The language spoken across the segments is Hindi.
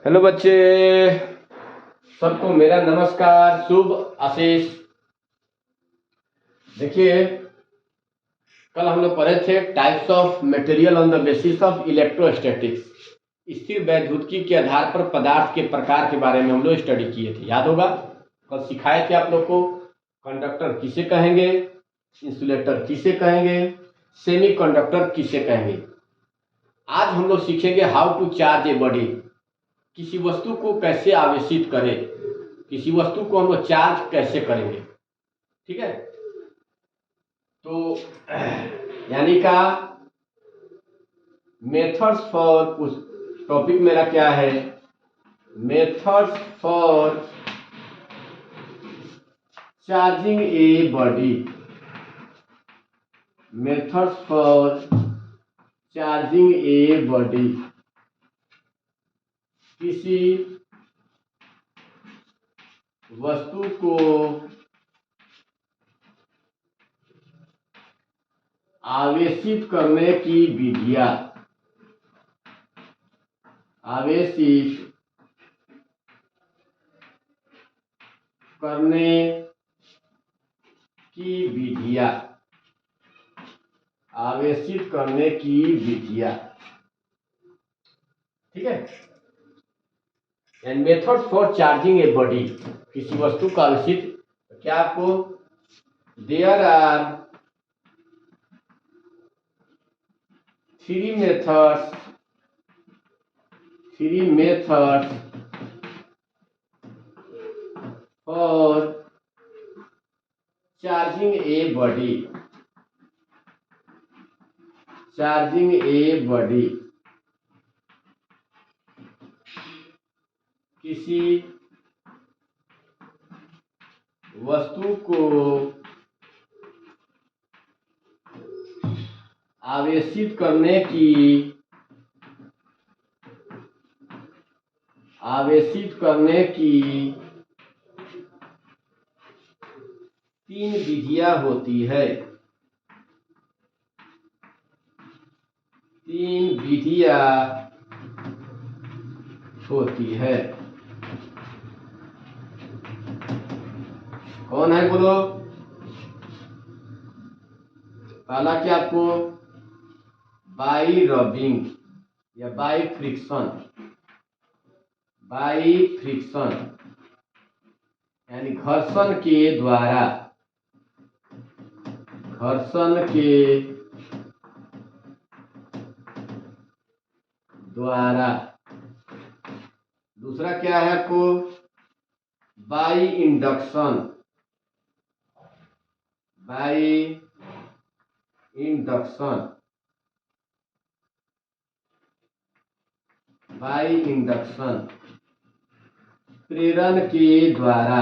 हेलो बच्चे, सबको मेरा नमस्कार, शुभ आशीष। देखिए, कल हम लोग पढ़े थे types of material on the basis of electrostatics. स्थिर वैद्युतिकी के आधार पर पदार्थ के प्रकार के बारे में हम लोग स्टडी किए थे, याद होगा। कल सिखाए थे आप लोग को कंडक्टर किसे कहेंगे, इंसुलेटर किसे कहेंगे, सेमीकंडक्टर किसे कहेंगे। आज हम लोग सीखेंगे how to charge a body. किसी वस्तु को कैसे आवेशित करें, किसी वस्तु को हम लोग चार्ज कैसे करेंगे, ठीक है। तो यानी का मेथड्स फॉर, उस टॉपिक मेरा क्या है, methods for charging a body, methods for charging a body. किसी वस्तु को आवेशित करने की विधियां, आवेशित करने की विधियां, आवेशित करने की विधियां, ठीक है। And methods for charging a body, किसी वस्तु का आवेशित, क्या आपको there are three methods for charging a body, charging a body. किसी वस्तु को आवेशित करने की तीन विधियां होती है, तीन विधियां होती है। कौन है बोलो। पहला क्या आपको, बाई रबिंग या बाई फ्रिक्शन, बाई फ्रिक्शन यानी घर्षण के द्वारा, घर्षण के द्वारा। दूसरा क्या है आपको, by induction, by induction, by induction प्रेरण के द्वारा,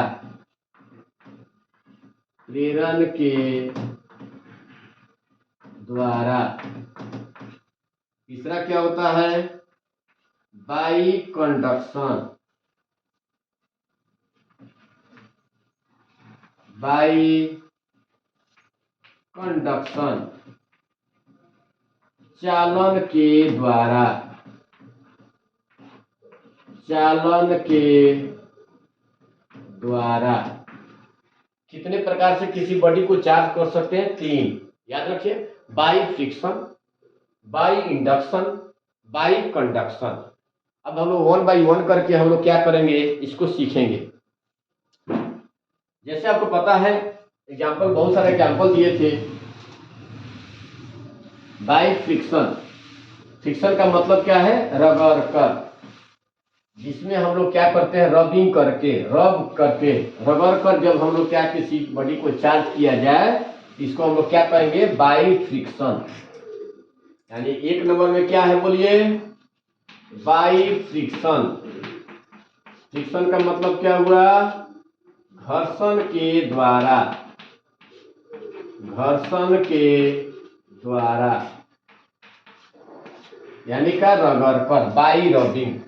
प्रेरण के द्वारा। तीसरा क्या होता है, बाई कंडक्शन, बाई कंडक्शन चालन के द्वारा, चालन के द्वारा। कितने प्रकार से किसी बॉडी को चार्ज कर सकते हैं, तीन, याद रखिए। By friction, by induction, by conduction. अब हम लोग वन बाई वन करके हम लोग क्या करेंगे, इसको सीखेंगे। जैसे आपको पता है, एग्जाम्पल, बहुत सारे एग्जाम्पल दिए थे। बाई फ्रिक्शन, फ्रिक्शन का मतलब क्या है, रगड़ कर, जिसमें हम लोग क्या करते हैं, रबिंग करके, रब करके, रगड़ कर जब हम लोग क्या किसी बॉडी को चार्ज किया जाए, इसको हम लोग क्या कहेंगे, बाई फ्रिक्शन। यानी एक नंबर में क्या है बोलिए, बाई फ्रिक्शन। फ्रिक्शन का मतलब क्या हुआ, घर्षण के द्वारा, घर्षण के द्वारा, यानी का रगड़ कर, बाई रबिंग।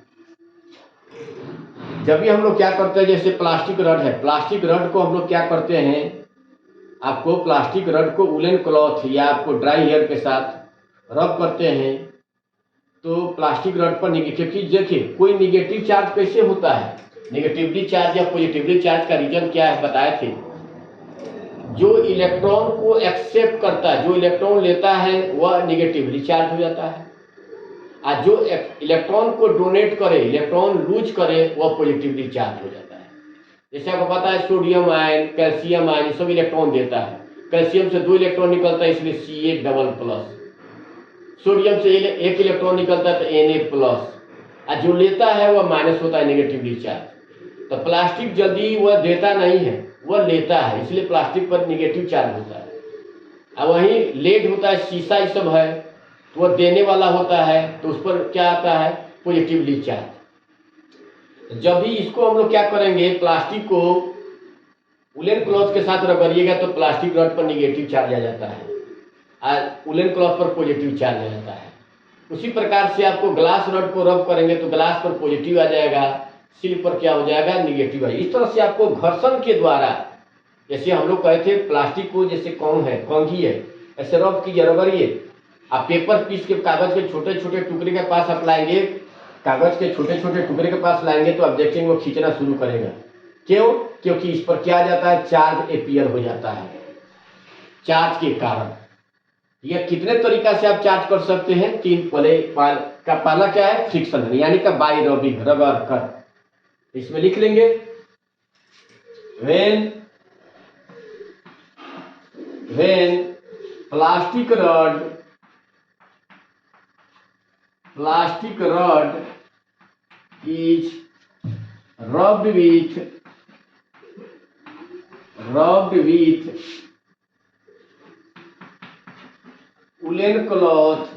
जब भी हम लोग क्या करते हैं, जैसे प्लास्टिक रड है, प्लास्टिक रड को हम लोग क्या करते हैं, आपको प्लास्टिक रड को वुलन क्लॉथ या आपको ड्राई हेयर के साथ रब करते हैं, तो प्लास्टिक रड पर क्योंकि देखिए कोई निगेटिव चार्ज कैसे होता है, निगेटिवली चार्ज या पॉजिटिवली चार्ज का रीजन क्या है बताए थे, जो इलेक्ट्रॉन को एक्सेप्ट करता है, जो इलेक्ट्रॉन लेता है वह निगेटिवली चार्ज हो जाता है, और जो इलेक्ट्रॉन को डोनेट करे, इलेक्ट्रॉन लूज करे, वह पॉजिटिवली चार्ज हो जाता है। जैसे आपको पता है सोडियम आयन, कैल्शियम आयन, ये सब इलेक्ट्रॉन देता है। कैल्शियम से 2 इलेक्ट्रॉन निकलता है इसलिए Ca डबल प्लस, सोडियम से 1 इलेक्ट्रॉन निकलता है तो Na प्लस, और जो लेता है वह माइनस होता है, निगेटिवली चार्ज। तो प्लास्टिक जल्दी वह देता नहीं है, वह लेता है, इसलिए प्लास्टिक पर निगेटिव चार्ज होता है। और वहीं लेड होता है, शीशा ये सब है, तो वह देने वाला होता है, तो उस पर क्या आता है, पॉजिटिवली चार्ज। जब भी इसको हम लोग क्या करेंगे, प्लास्टिक को उलेन क्लॉथ के साथ रगड़िएगा तो प्लास्टिक रड पर निगेटिव चार्ज आ जाता है और उलेन क्लॉथ पर पॉजिटिव चार्ज आ जाता है। उसी प्रकार से आपको ग्लास रड को रब करेंगे तो ग्लास पर पॉजिटिव आ जाएगा, सिल पर क्या हो जाएगा, निगेटिव आ जाएगा। इस तरह से आपको घर्षण के द्वारा, जैसे हम लोग कहे थे प्लास्टिक को जैसे कंघी है, ऐसे रब कीजिए, रगड़िए। आप पेपर पीस के कागज के छोटे छोटे टुकड़े के पास आप लाएंगे, कागज के छोटे छोटे टुकड़े के पास लाएंगे तो आप देखेंगे वो खींचना शुरू करेगा। क्यों? क्योंकि इस पर क्या आ जाता है, चार्ज एपियर हो जाता है, चार्ज के कारण। यह कितने तरीका से आप चार्ज कर सकते हैं, 3 का पहला क्या है, फ्रिक्शन, यानी का बाई रबिंग, रगड़ कर। इसमें लिख लेंगे when plastic rod is rubbed with woolen cloth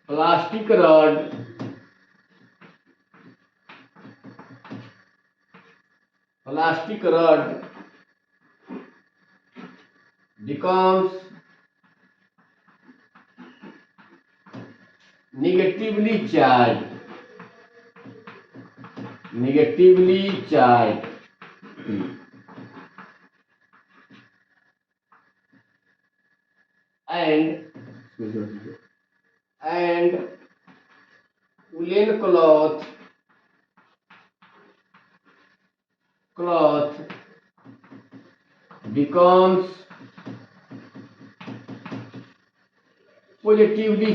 plastic rod becomes negatively charged and woolen cloth becomes positively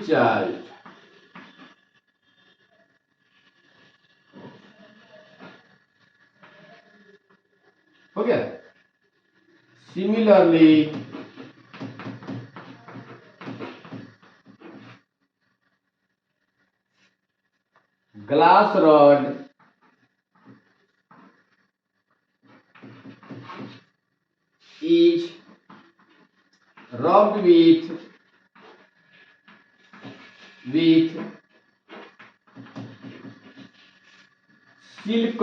charged. हो गया। Similarly, glass rod is rubbed with silk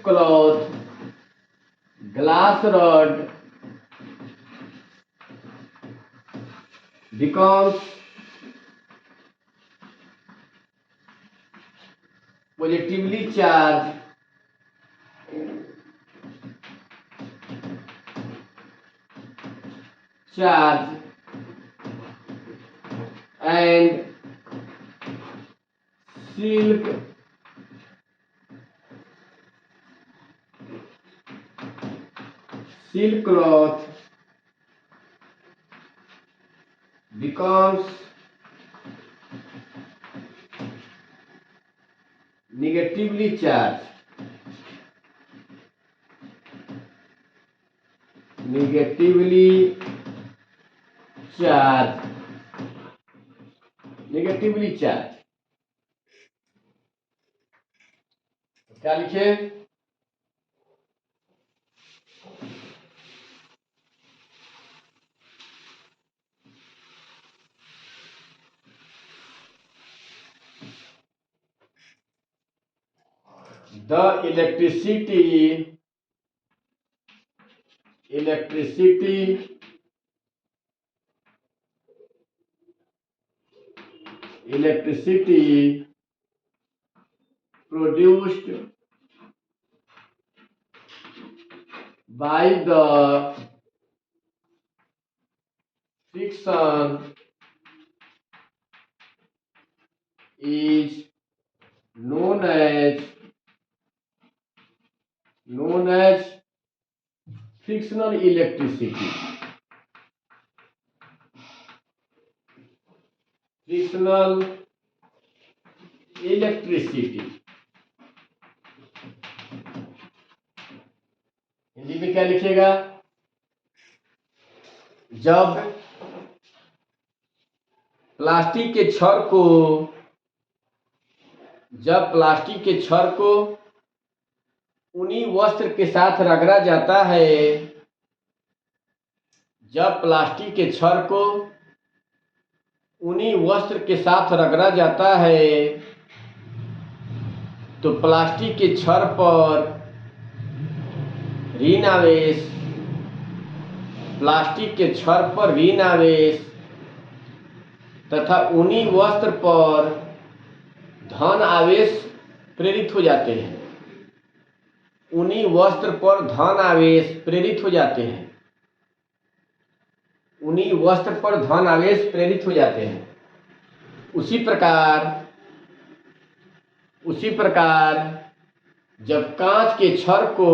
cloth glass rod becomes positively charged and silk cloth becomes negatively charged क्या लिखे, the electricity electricity produced by the friction is known as frictional electricity. Frictional electricity Hindi में क्या लिखिएगा? जब प्लास्टिक के छड़ को ऊनी वस्त्र के साथ रगड़ा जाता है, जब प्लास्टिक के छड़ को ऊनी वस्त्र के साथ रगड़ा जाता है तो प्लास्टिक के छड़ पर ऋण आवेश, प्लास्टिक के छड़ पर ऋण आवेश तथा ऊनी वस्त्र पर धन आवेश प्रेरित हो जाते हैं। ऊनी वस्त्र पर धन आवेश प्रेरित हो जाते हैं। ऊनी वस्त्र पर धन आवेश प्रेरित हो जाते हैं। उसी प्रकार जब कांच के छड़ को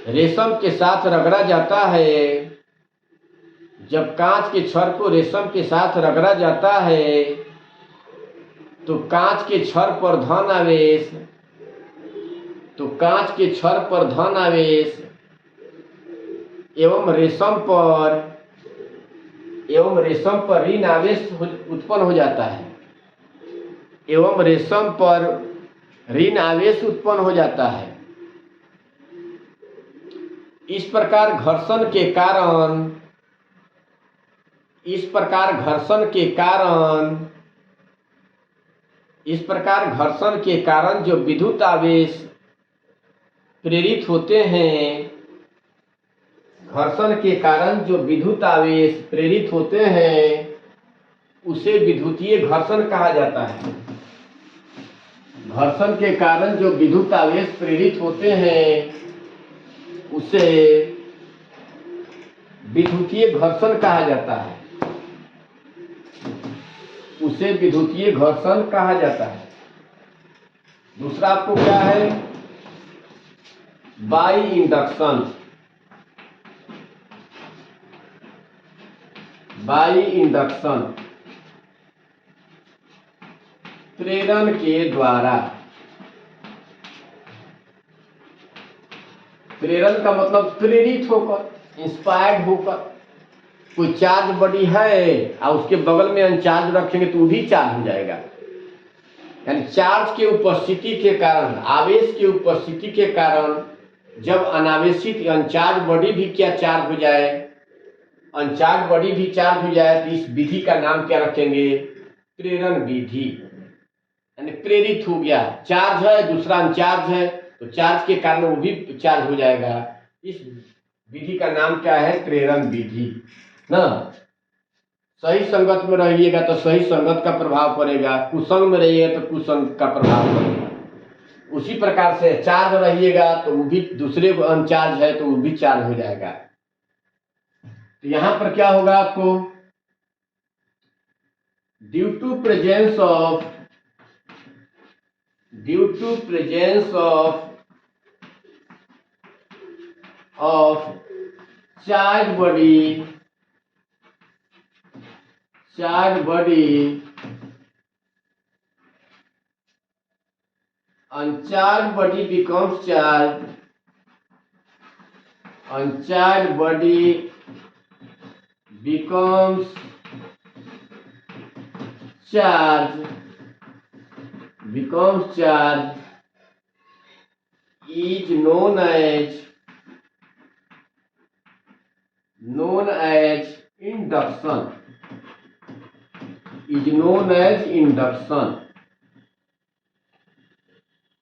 रेशम के साथ रगड़ा जाता है, जब कांच के छड़ को रेशम के साथ रगड़ा जाता है तो कांच के छड़ पर धन आवेश एवं रेशम पर ऋण आवेश उत्पन्न हो जाता है। इस प्रकार घर्षण के कारण जो विद्युत आवेश प्रेरित होते हैं, उसे विद्युतीय घर्षण कहा जाता है। घर्षण के कारण जो विद्युत आवेश प्रेरित होते हैं उसे विद्युतीय घर्षण कहा जाता है। दूसरा आपको क्या है? बाई इंडक्शन, प्रेरण के द्वारा। प्रेरण का मतलब प्रेरित होकर, इंस्पायर्ड होकर। कोई चार्ज बॉडी है और उसके बगल में अनचार्ज रखेंगे तो वो भी चार्ज हो जाएगा। यानी चार्ज के उपस्थिति के कारण, आवेश की उपस्थिति के कारण जब अनावेशित अनचार्ज बॉडी भी चार्ज हो जाए तो इस विधि का नाम क्या रखेंगे? प्रेरण विधि। यानी प्रेरित हो गया, चार्ज है दूसरा अनचार्ज है तो चार्ज के कारण वो भी चार्ज हो जाएगा। इस विधि का नाम क्या है? प्रेरण विधि ना। सही संगत में रहिएगा तो सही संगत का प्रभाव पड़ेगा, कुसंग में रहिएगा तो कुसंग का प्रभाव पड़ेगा। उसी प्रकार से चार्ज रहिएगा तो वो भी दूसरे अनचार्ज है तो वो भी चार्ज हो जाएगा। तो यहां पर क्या होगा आपको? Due to presence of charge body, uncharged body becomes charged, uncharged body becomes charged, is known as induction.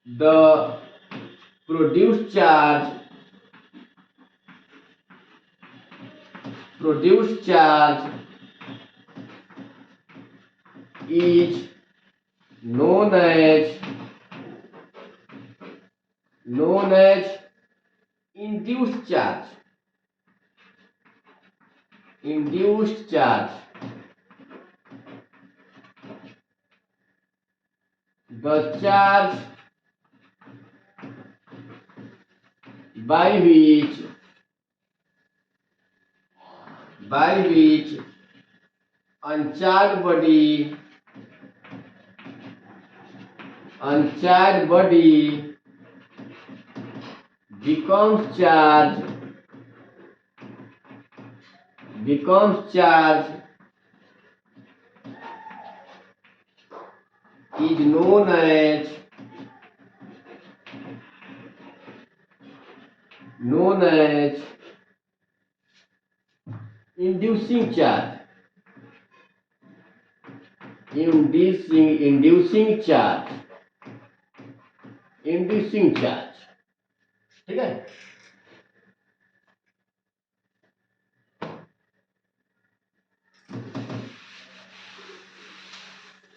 The produced charge produced charge is known as induced charge. Induced charge. The charge by which uncharged body becomes charge is known as inducing charge. Inducing charge. ठीक है।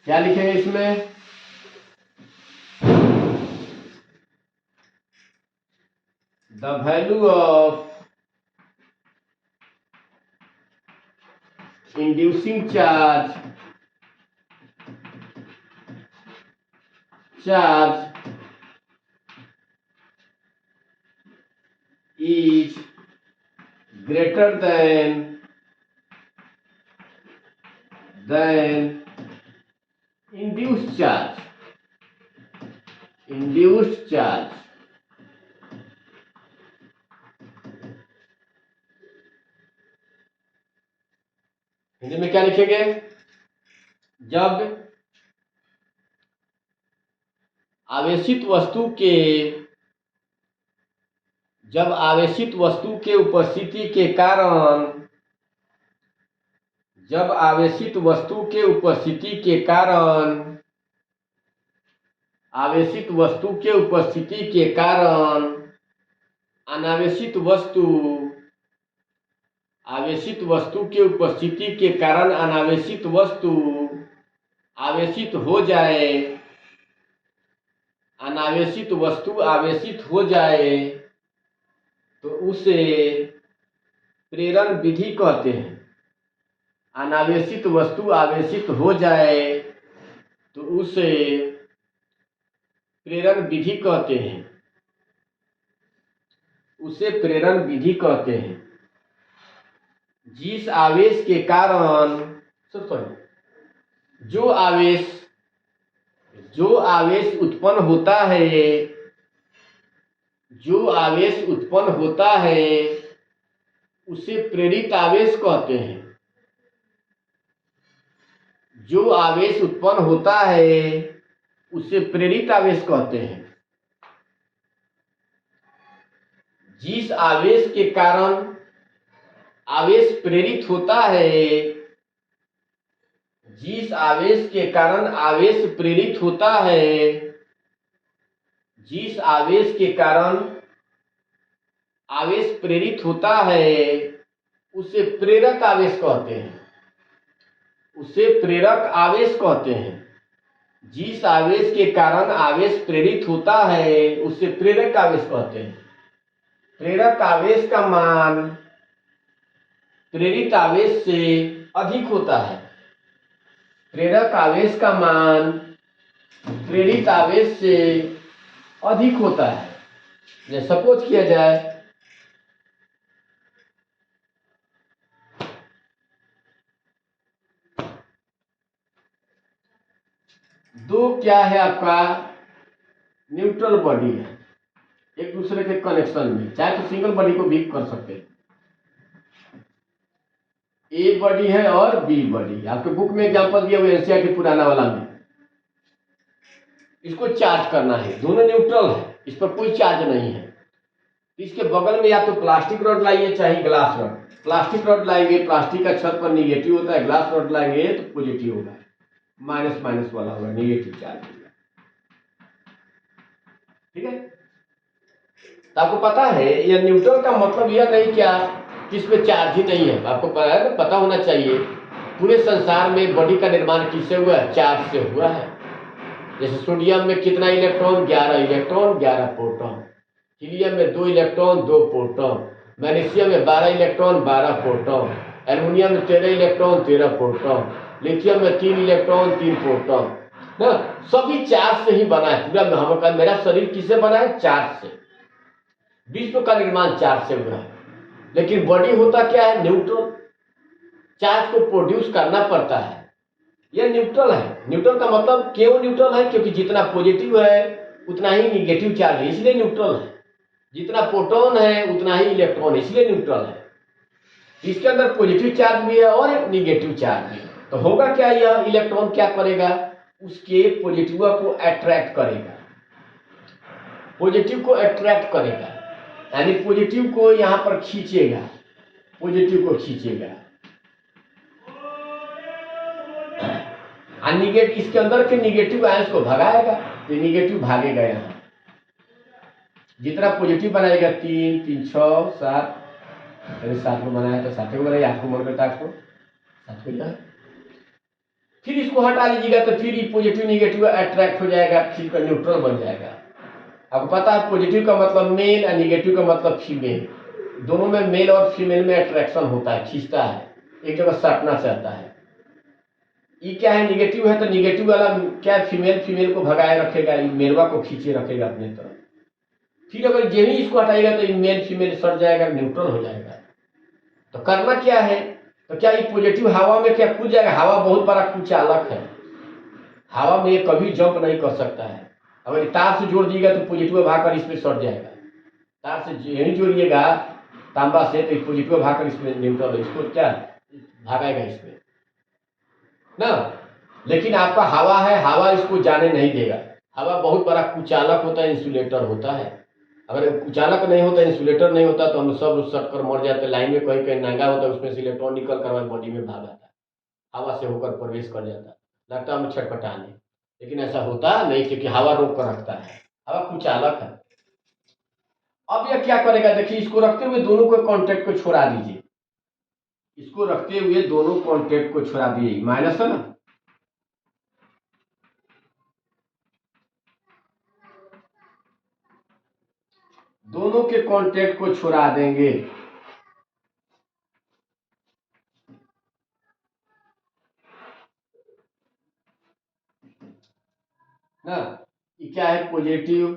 क्या लिखेंगे इसमें? The value of inducing charge is greater than induced charge. Hindi में क्या लिखेंगे? जब आवेशित वस्तु के उपस्थिति के कारण अनावेशित वस्तु आवेशित हो जाए तो उसे प्रेरण विधि कहते हैं। अनावेशित वस्तु आवेशित हो जाए तो उसे प्रेरण विधि कहते हैं। जिस आवेश के कारण जो आवेश उत्पन्न होता है उसे प्रेरित आवेश कहते हैं। जो आवेश उत्पन्न होता है उसे प्रेरित आवेश कहते हैं। जिस आवेश के कारण आवेश प्रेरित होता है जिस आवेश के कारण आवेश प्रेरित होता है उसे प्रेरक आवेश कहते हैं। जिस आवेश के कारण आवेश प्रेरित होता है उसे प्रेरक आवेश कहते हैं। प्रेरक आवेश का मान प्रेरित आवेश से अधिक होता है। जैसे सपोज किया जाए दो क्या है आपका न्यूट्रल बॉडी है एक दूसरे के कनेक्शन में, चाहे तो सिंगल बॉडी को भी कर सकते हैं। ए बॉडी है और बी बॉडी। आपके बुक में एग्जांपल दिया हुआ एनसीईआरटी पुराना वाला में। इसको चार्ज करना है, दोनों न्यूट्रल है, इस पर कोई चार्ज नहीं है। इसके बगल में या तो प्लास्टिक रॉड लाइए चाहे ग्लास रॉड। प्लास्टिक रॉड लाएंगे, प्लास्टिक का छत पर निगेटिव होता है, ग्लास रॉड लाएंगे तो पॉजिटिव होगा, माइनस माइनस वाला होगा, निगेटिव चार्ज होगा। ठीक है, तो आपको पता है यह न्यूट्रल का मतलब यह नहीं क्या जिसमें चार्ज ही नहीं है। आपको पता होना चाहिए पूरे संसार में बॉडी का निर्माण किससे हुआ है? चार्ज से हुआ है। जैसे सोडियम में कितना इलेक्ट्रॉन? 11 electron 11 proton. हीलियम में 2 इलेक्ट्रॉन 2 प्रोटॉन। मैग्नीशियम में 12 इलेक्ट्रॉन 12 प्रोटॉन। एल्युमिनियम में 13 इलेक्ट्रॉन 13 प्रोटॉन। लिथियम में 3 इलेक्ट्रॉन 3 प्रोटॉन। ना सभी चार्ज से ही बना है। पूरा मेरा शरीर किससे बना है? चार्ज से। विश्व का निर्माण चार्ज से हुआ है। लेकिन बॉडी होता क्या है? न्यूट्रल। चार्ज को प्रोड्यूस करना पड़ता है। यह न्यूट्रल है। न्यूट्रल का मतलब क्यों न्यूट्रल है? क्योंकि जितना पॉजिटिव है उतना ही निगेटिव चार्ज है, इसलिए न्यूट्रल है। जितना प्रोटॉन है उतना ही इलेक्ट्रॉन, इसलिए न्यूट्रल है। इसके अंदर पॉजिटिव चार्ज भी है और नेगेटिव चार्ज भी है। तो होगा क्या? यह इलेक्ट्रॉन क्या करेगा? उसके पॉजिटिव को अट्रैक्ट करेगा। पॉजिटिव को अट्रैक्ट करेगा यानी पॉजिटिव को यहां पर खींचेगा। पॉजिटिव को खींचेगा और इसके अंदर के निगेटिव आयंस को भगाएगा। तो निगेटिव भागेगा। यहाँ जितना पॉजिटिव बनाएगा 3 3 6 7, अरे 7 को बनाया तो 7 को बनाइए, 8 को मन करता 8 को 7 को जाए। फिर इसको हटा लीजिएगा तो फिर ये पॉजिटिव निगेटिव अट्रैक्ट हो जाएगा, फिर न्यूट्रल बन जाएगा। आपको पता है पॉजिटिव का मतलब मेल और निगेटिव का मतलब फीमेल। दोनों में मेल और फीमेल में अट्रैक्शन होता है, खींचता है, एक जगह सटना चाहता है। ये क्या है? निगेटिव है तो निगेटिव वाला क्या? फीमेल को भगाए रखेगा, मेलवा को खींचे रखेगा अपने तरफ। फिर अगर यही इसको हटाएगा तो मेल फीमेल सट जाएगा, न्यूट्रल हो जाएगा। तो करना क्या है? तो क्या ये पॉजिटिव हवा में क्या कूद जाएगा? हवा बहुत बड़ा कुचालक है। हवा में ये कभी जंप नहीं कर सकता है। अगर तार से जोड़ दिएगा तो पॉजिटिव भागकर इसमें सट जाएगा। तार से यही जोड़िएगा तांबा से तो पॉजिटिव भागकर इसमें न्यूट्रल, इसको क्या भागेगा इसमें ना। लेकिन आपका हवा है, हवा इसको जाने नहीं देगा। हवा बहुत बड़ा कुचालक होता है, इंसुलेटर होता है। अगर कुचालक नहीं होता, इंसुलेटर नहीं होता तो हम सब सट कर मर जाते। लाइन में कहीं कहीं नांगा होता है, उसमें से इलेक्ट्रॉन निकल कर हमारी बॉडी में भाग आता है, हवा से होकर प्रवेश कर जाता है, लगता है हम छटपटाने। लेकिन ऐसा होता नहीं क्योंकि हवा रोक कर रखता है। हवा कुचालक है। अब यह क्या करेगा? देखिए, इसको रखते हुए दोनों को कॉन्टेक्ट को छोड़ा दीजिए। इसको रखते हुए दोनों कॉन्टेक्ट को छोड़ा दीजिए। माइनस है ना, दोनों के कांटेक्ट को छुड़ा देंगे। ना ये क्या है? पॉजिटिव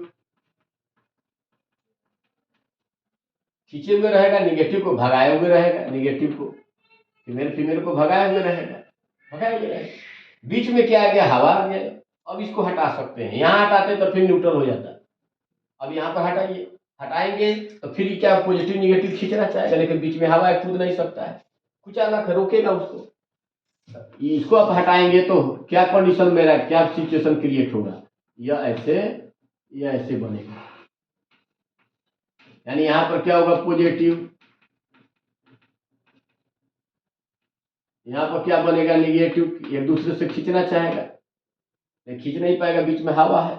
खींचे हुए रहेगा, निगेटिव को भगाए हुए रहेगा। निगेटिव को फीमेल को भगाए हुए रहेगा, भगाए हुए रहेगा। बीच में क्या आ गया? हवा आ गया। अब इसको हटा सकते हैं। यहाँ हटाते तो फिर न्यूट्रल हो जाता। अब यहाँ पर हटाइए, हटाएंगे तो फिर क्या? पॉजिटिव निगेटिव खींचना चाहेगा, लेकिन बीच में हवा कूद नहीं सकता है, कुछ अलग रोकेगा उसको। इसको आप हटाएंगे तो क्या कंडीशन मेरा, क्या सिचुएशन क्रिएट होगा? यह ऐसे बनेगा। यानी यहां पर क्या होगा? पॉजिटिव, यहां पर क्या बनेगा? निगेटिव। एक दूसरे से खींचना चाहेगा लेकिन खींच नहीं पाएगा, बीच में हवा है।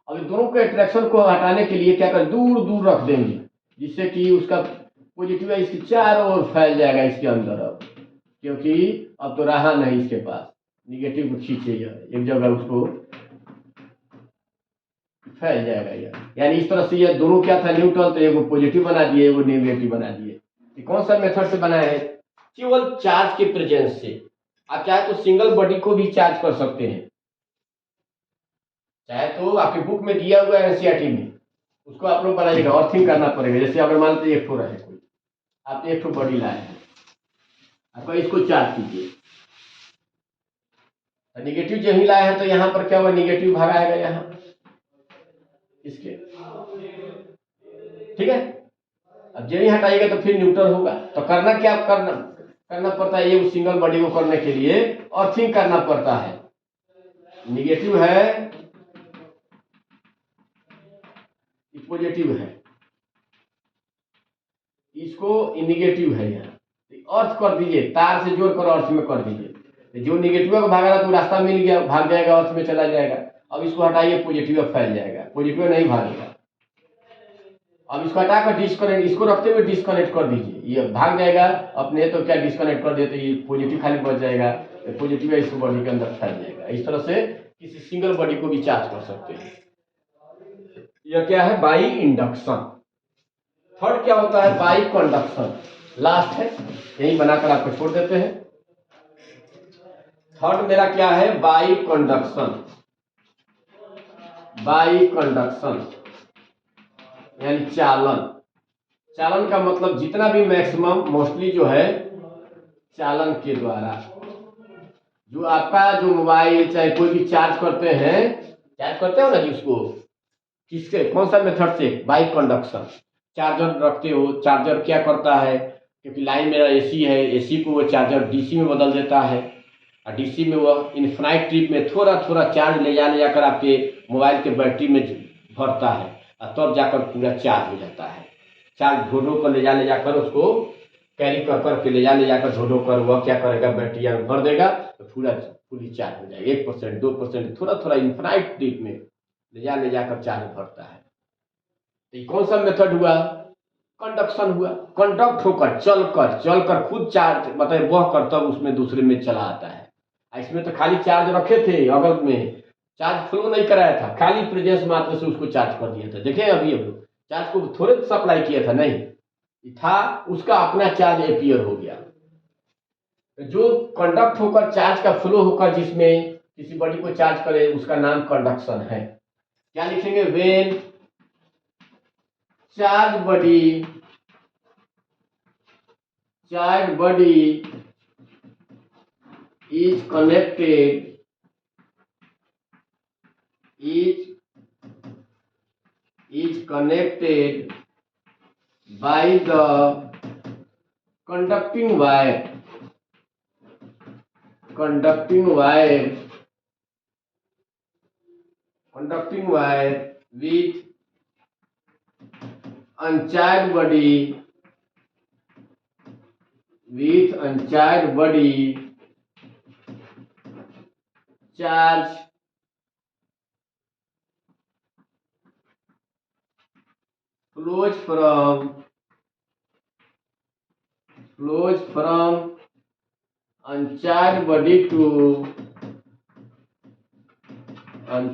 अब दोनों के अट्रैक्शन को हटाने के लिए क्या कर, दूर दूर रख देंगे, जिससे कि उसका पॉजिटिव है इसके चारों ओर फैल जाएगा इसके अंदर। अब क्योंकि अब तो रहा नहीं इसके पास, निगेटिव को खींचेगा एक जगह, उसको फैल जाएगा यह। यानी इस तरह से ये दोनों क्या था? न्यूट्रल। तो एगो पॉजिटिव बना दिए, एगो नेगेटिव बना दिए। ये कौन सा मेथड से बना है? केवल चार्ज के प्रेजेंस से। आप चाहे तो सिंगल बॉडी को भी चार्ज कर सकते हैं। चाहे तो आपकी बुक में दिया हुआ है एनसीईआरटी में, उसको आप लोग बनाइएगा, अर्थिंग करना पड़ेगा। जैसे अगर मान लीजिए एक ठो रहे कोई, आप एक ठो बॉडी लाए हैं, आपको इसको चार्ज कीजिए, निगेटिव जो ही लाए हैं तो यहाँ पर क्या हुआ? निगेटिव भाग आएगा यहाँ इसके, ठीक है। अब जो ही हटाइएगा तो फिर न्यूट्रल होगा। तो करना क्या करना पड़ता है? ये सिंगल बॉडी को करने के लिए अर्थिंग करना पड़ता है। निगेटिव है, पॉजिटिव है, इसको निगेटिव है, यहाँ अर्थ कर दीजिए, तार से जोड़कर अर्थ में कर दीजिए। जो निगेटिव को भागा तो रास्ता मिल गया, भाग जाएगा, अर्थ में चला जाएगा। अब इसको हटाइए, पॉजिटिव फैल जाएगा, पॉजिटिव नहीं भागेगा। अब इसको हटाकर डिस्कनेक्ट, इसको रखते हुए डिस्कनेक्ट कर दीजिए, ये भाग जाएगा अपने, तो क्या डिस्कनेक्ट कर देते ये पॉजिटिव खाली बच जाएगा, पॉजिटिव इस बॉडी के अंदर फैल जाएगा। इस तरह से किसी सिंगल बॉडी को भी चार्ज कर सकते हैं। यह क्या है? By induction. थर्ड क्या होता है? By conduction. लास्ट है, यही बनाकर आपको छोड़ देते हैं। थर्ड मेरा क्या है? By conduction. बाई कंडक्शन यानी चालन। चालन का मतलब जितना भी मैक्सिमम मोस्टली जो है चालन के द्वारा, जो आपका जो मोबाइल चाहे कोई भी चार्ज करते हो ना जी, उसको किसके कौन सा मेथड से? By conduction. चार्जर रखते हो, चार्जर क्या करता है, क्योंकि लाइन मेरा एसी है, एसी को वो चार्जर डीसी में बदल देता है, और डीसी में वह इन्फिनाइट ट्रिप में थोड़ा थोड़ा चार्ज ले जाकर आपके मोबाइल के बैटरी में भरता है, और तब जाकर पूरा चार्ज हो जाता है। चार्ज ढो कर ले जाकर उसको कैरी कर के ले जाकर ढो कर वह क्या करेगा? बैटरी में भर देगा, तो पूरा फुली चार्ज हो जाएगा। 1% 2% थोड़ा थोड़ा इन्फिनाइट ट्रिप में ले जाकर चार्ज भरता है। तो ये कौन सा मेथड हुआ? कंडक्शन हुआ। कंडक्ट होकर चलकर खुद चार्ज मतलब बह कर तब उसमें दूसरे में चला आता है। इसमें तो खाली चार्ज रखे थे, अगल में चार्ज फ्लो नहीं कराया था, खाली प्रेजेंस मात्र से उसको चार्ज कर दिया था। देखें अभी अब चार्ज को थोड़े सप्लाई किया था, नहीं था, उसका अपना चार्ज एपियर हो गया। जो कंडक्ट होकर चार्ज का फ्लो होकर जिसमें किसी बॉडी को चार्ज करे, उसका नाम कंडक्शन है। क्या लिखेंगे? When charge body is connected by the conducting wire with uncharged body charge flows from uncharged body to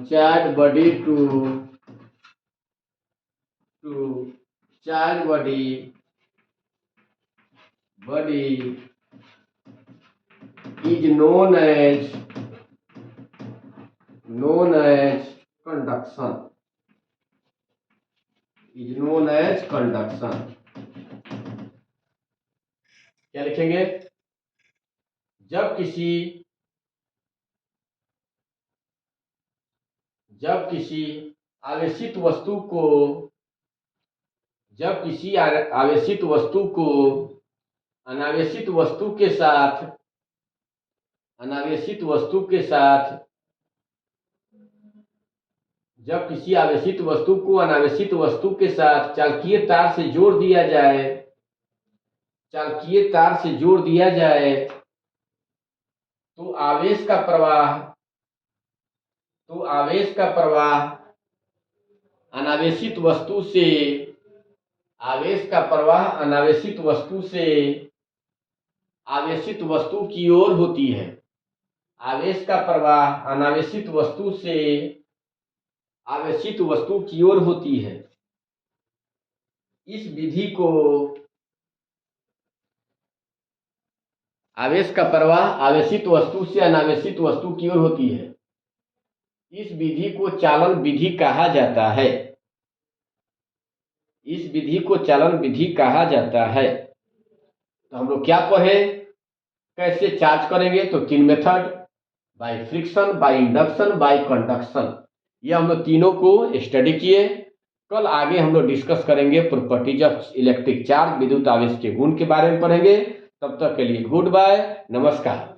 charged body is known as conduction। क्या लिखेंगे? जब किसी आवेशित वस्तु को अनावेशित वस्तु के साथ चालकीय तार से जोड़ दिया जाए तो आवेश का प्रवाह अनावेशित वस्तु की ओर होती है। आवेश का प्रवाह अनावेशित वस्तु से आवेशित वस्तु की ओर होती है। इस विधि को आवेश का प्रवाह आवेशित वस्तु से अनावेशित वस्तु की ओर होती है। इस विधि को चालन विधि कहा जाता है। तो हम लोग क्या पढ़े? कैसे चार्ज करेंगे? तो 3 method, by friction, by induction, bye conduction, ये हम लोग तीनों को स्टडी किए। कल आगे हम लोग डिस्कस करेंगे प्रॉपर्टीज ऑफ इलेक्ट्रिक चार्ज, विद्युत आवेश के गुण के बारे में पढ़ेंगे। तब तक के लिए गुड बाय, नमस्कार।